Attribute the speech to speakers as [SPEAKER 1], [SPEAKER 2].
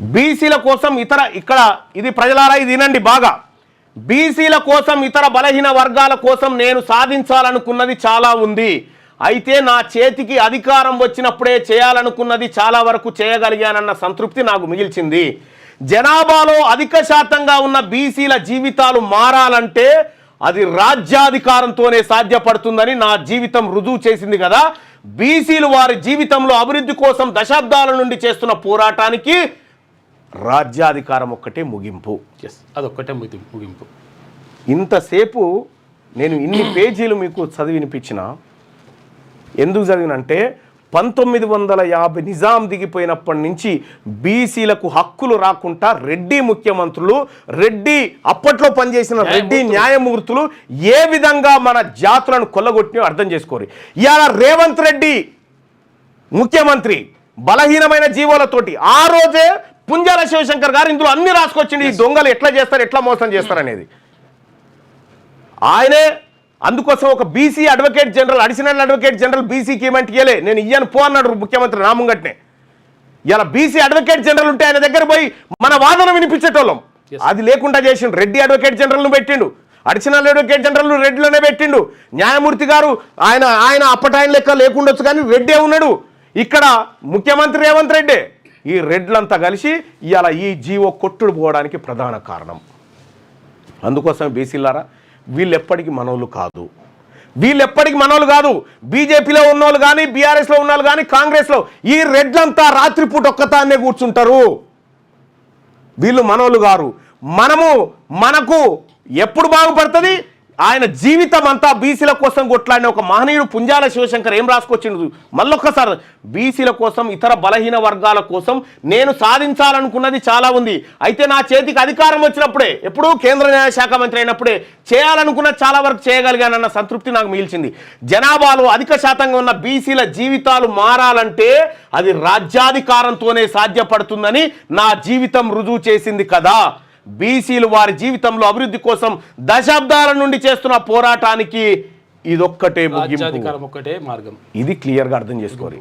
[SPEAKER 1] బీసీల కోసం ఇక్కడ ఇది ప్రజలారా ఇది వినండి బాగా. బీసీల కోసం ఇతర బలహీన వర్గాల కోసం నేను సాధించాలనుకున్నది చాలా ఉంది. అయితే నా చేతికి అధికారం వచ్చినప్పుడే చేయాలనుకున్నది చాలా వరకు చేయగలిగానన్న సంతృప్తి నాకు మిగిల్చింది. జనాభాలో అధిక శాతంగా ఉన్న బీసీల జీవితాలు మారాలంటే అది రాజ్యాధికారంతోనే సాధ్యపడుతుందని నా జీవితం రుజువు చేసింది కదా. బీసీలు వారి జీవితంలో అభివృద్ధి కోసం దశాబ్దాల నుండి చేస్తున్న పోరాటానికి రాజ్యాధికారం ఒక్కటే ముగింపు.
[SPEAKER 2] అదొక్కటే ముగింపు.
[SPEAKER 1] ఇంతసేపు నేను ఇన్ని పేజీలు మీకు చదివి వినిపించిన ఎందుకు చదివినంటే 1950 నిజాం దిగిపోయినప్పటి నుంచి బీసీలకు హక్కులు రాకుండా రెడ్డి ముఖ్యమంత్రులు, రెడ్డి అప్పట్లో పనిచేసిన రెడ్డి న్యాయమూర్తులు ఏ విధంగా మన జాతులను కొల్లగొట్టినో అర్థం చేసుకోరు. ఇవాళ రేవంత్ రెడ్డి ముఖ్యమంత్రి బలహీనమైన జీవోలతోటి ఆ రోజే పుంజాల శివశంకర్ గారు ఇందులో అన్ని రాసుకొచ్చింది. ఈ దొంగలు ఎట్లా చేస్తారు, ఎట్లా మోసం చేస్తారు అనేది. ఆయనే అందుకోసం ఒక BC advocate general, additional advocate general బీసీకి ఏమంటే ఇయ్యలే, నేను ఇయ్యను పో అన్నాడు ముఖ్యమంత్రి నా ముంగట్నే. ఇలా బీసీ అడ్వకేట్ జనరల్ ఉంటే ఆయన దగ్గర పోయి మన వాదన వినిపించేటోళ్ళం. అది లేకుండా చేసిండు. రెడ్డి అడ్వకేట్ జనరల్ను పెట్టిండు, అడిషనల్ అడ్వకేట్ జనరల్ రెడ్డిలోనే పెట్టిండు. న్యాయమూర్తి గారు ఆయన అప్పటాయన లెక్క లేకుండొచ్చు కానీ రెడ్డే ఉన్నాడు. ఇక్కడ ముఖ్యమంత్రి రేవంత్ రెడ్డే. ఈ రెడ్లంతా కలిసి ఇవాళ ఈ జీవో కొట్టుడు పోవడానికి ప్రధాన కారణం. అందుకోసం బీసీలారా వీళ్ళు ఎప్పటికీ మనోళ్ళు కాదు. బీజేపీలో ఉన్నోళ్ళు కానీ, బీఆర్ఎస్లో ఉన్నోళ్ళు కానీ, కాంగ్రెస్లో ఈ రెడ్లంతా రాత్రిపూట ఒక్కతాన్నే కూర్చుంటారు. వీళ్ళు మనోళ్ళు గారు. మనకు ఎప్పుడు బాగుపడుతుంది? ఆయన జీవితం అంతా బీసీల కోసం కొట్లాడిన ఒక మహనీయుడు పుంజాల శివశంకర్ ఏం రాసుకొచ్చిండు మళ్ళొక్కసారి. బీసీల కోసం, ఇతర బలహీన వర్గాల కోసం నేను సాధించాలనుకున్నది చాలా ఉంది. అయితే నా చేతికి అధికారం వచ్చినప్పుడే, ఎప్పుడూ కేంద్ర న్యాయశాఖ మంత్రి అయినప్పుడే చేయాలనుకున్నది చాలా వరకు చేయగలిగానన్న సంతృప్తి నాకు మిగిల్చింది. జనాభాలో అధిక శాతంగా ఉన్న బీసీల జీవితాలు మారాలంటే అది రాజ్యాధికారంతోనే సాధ్యపడుతుందని నా జీవితం రుజువు చేసింది కదా. బీసీలు వారి జీవితంలో అభివృద్ధి కోసం దశాబ్దాల నుండి చేస్తున్న పోరాటానికి ఇదొక్కటే ముగింపు.
[SPEAKER 2] ఒక్కటే మార్గం.
[SPEAKER 1] ఇది క్లియర్గా అర్థం చేసుకోవాలి.